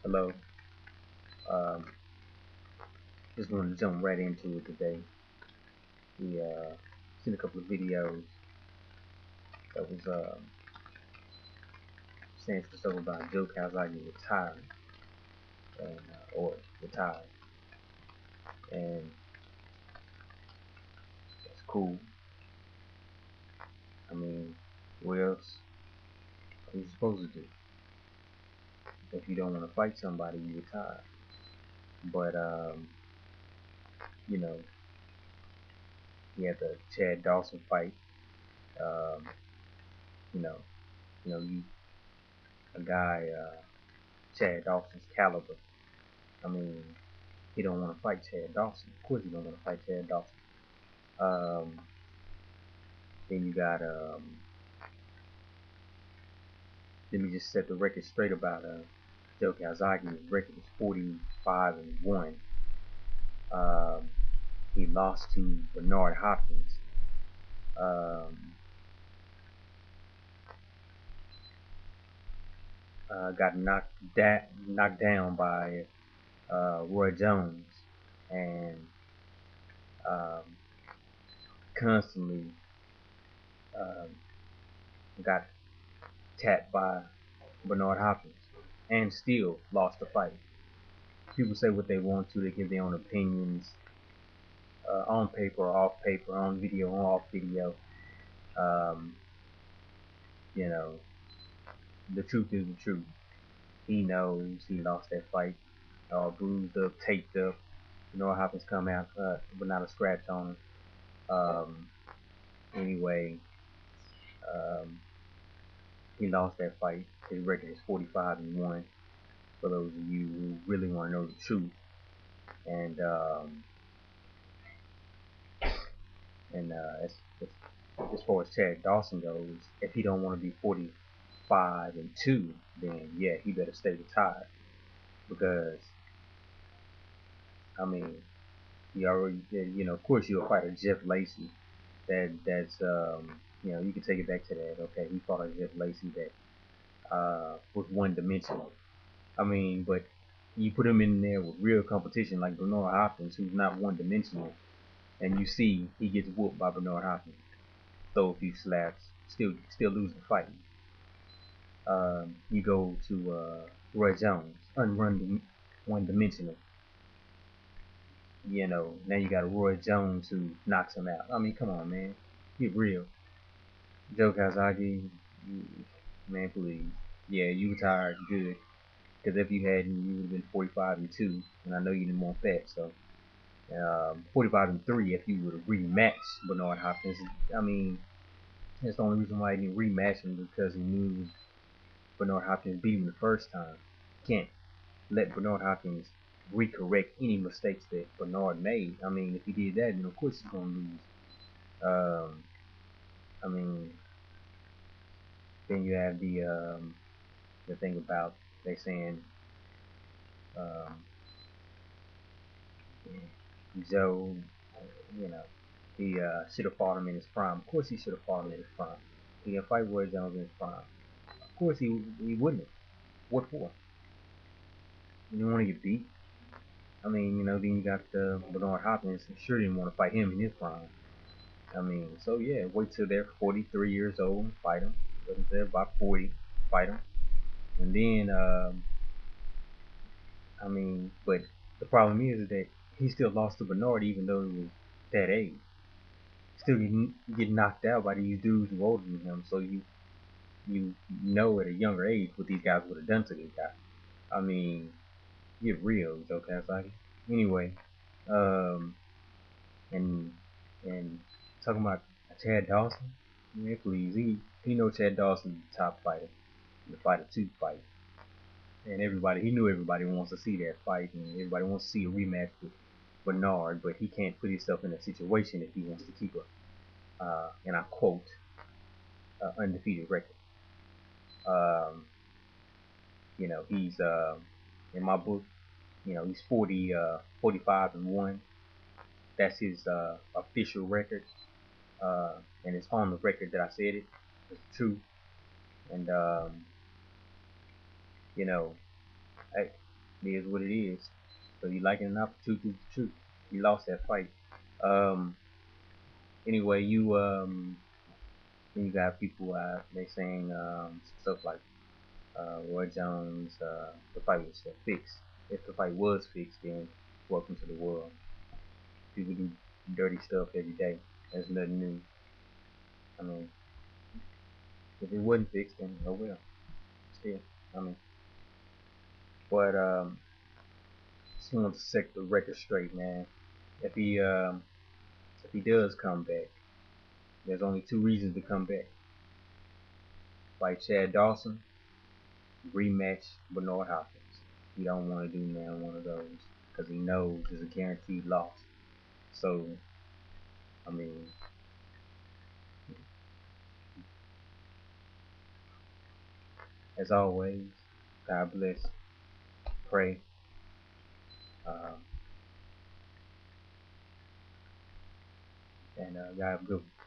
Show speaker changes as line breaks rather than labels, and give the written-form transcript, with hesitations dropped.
Hello. Um, just wanted to jump right into it today. We seen a couple of videos that was saying some stuff about JOE CALZAGHE retiring and or retired, and that's cool. I mean, what else are you supposed to do? If you don't want to fight somebody, you retire. But you know, he had the Chad Dawson fight. Um, you know, you a guy Chad Dawson's caliber. I mean, he don't want to fight Chad Dawson. Of course, he don't want to fight Chad Dawson. Um, then you got let me just set the record straight about JOE CALZAGHE. His record is 45-1. Um, he lost to Bernard Hopkins. Um, got knocked down by Roy Jones, and um, constantly um, got tapped by Bernard Hopkins, and still lost the fight. People say what they want to. They give their own opinions on paper or off paper, on video or off video. Um, you know, the truth is the truth. He knows he lost that fight, bruised up, taped up. You know what happens come out, but not a scratch on him. Anyway, um, he lost that fight. His record is 45-1. For those of you who really want to know the truth, and as far as Chad Dawson goes, if he don't want to be 45-2, then yeah, he better stay retired because I mean, he already, of course you'll fight a Jeff Lacey. That's you can take it back to that. Okay, he fought a Jeff Lacey that was one dimensional. I mean, but you put him in there with real competition like Bernard Hopkins, who's not one dimensional, and you see he gets whooped by Bernard Hopkins, throw a few slaps, still lose the fight. You go to Roy Jones, one dimensional. Now you got a Roy Jones who knocks him out. I mean, come on, man, get real. JOE CALZAGHE, man, please. Yeah, you retired, good. Because if you hadn't, you would have been 45-2, and I know you didn't want that. So 45-3 if you would have rematched Bernard Hopkins. I mean, that's the only reason why he didn't rematch him because he knew Bernard Hopkins beat him the first time. Can't let Bernard Hopkins recorrect any mistakes that Bernard made. I mean, if he did that, then of course he's gonna lose. Um, I mean, then you have the thing about they saying um, Joe, you know, he should have fought him in his prime. Of course, he should have fought him in his prime. He didn't fight Roy Jones in his prime. Of course, he wouldn't have. What for? You didn't want to get beat. I mean, then you got Bernard Hopkins. I'm sure didn't want to fight him in his prime. I mean, so yeah, wait till they're 43 years old and fight him. Wait until they're about 40, fight him, and then I mean, but the problem is that he still lost to Bernard even though he was that age. Still get knocked out by these dudes who older than him. So you know at a younger age what these guys would have done to this guy. I mean, get real, Joe Calzaghe. Anyway, um, and and talking about Chad Dawson, man, please, he know Chad Dawson's the top fighter, the fighter two fight, and he knew everybody wants to see that fight, and everybody wants to see a rematch with Bernard, but he can't put himself in a situation if he wants to keep and I quote, undefeated record. Um, he's in my book, he's 45-1. That's his official record, and it's on the record that I said it. It's true, and you know, I, It is what it is. So you like it or not, the truth is the truth. You lost that fight. Um, anyway, you got people they saying stuff like Roy Jones, the fight was fixed. If the fight was fixed, then welcome to the world. People do dirty stuff every day. There's nothing new. I mean, if it wasn't fixed, then oh well. Still, I mean, but just want to set the record straight, man. If he um, if he does come back, there's only two reasons to come back. Fight Chad Dawson, rematch Bernard Hopkins. He don't want to do now one of those because he knows it's a guaranteed loss. So, I mean, as always, God bless, pray, um, and y'all have a good one.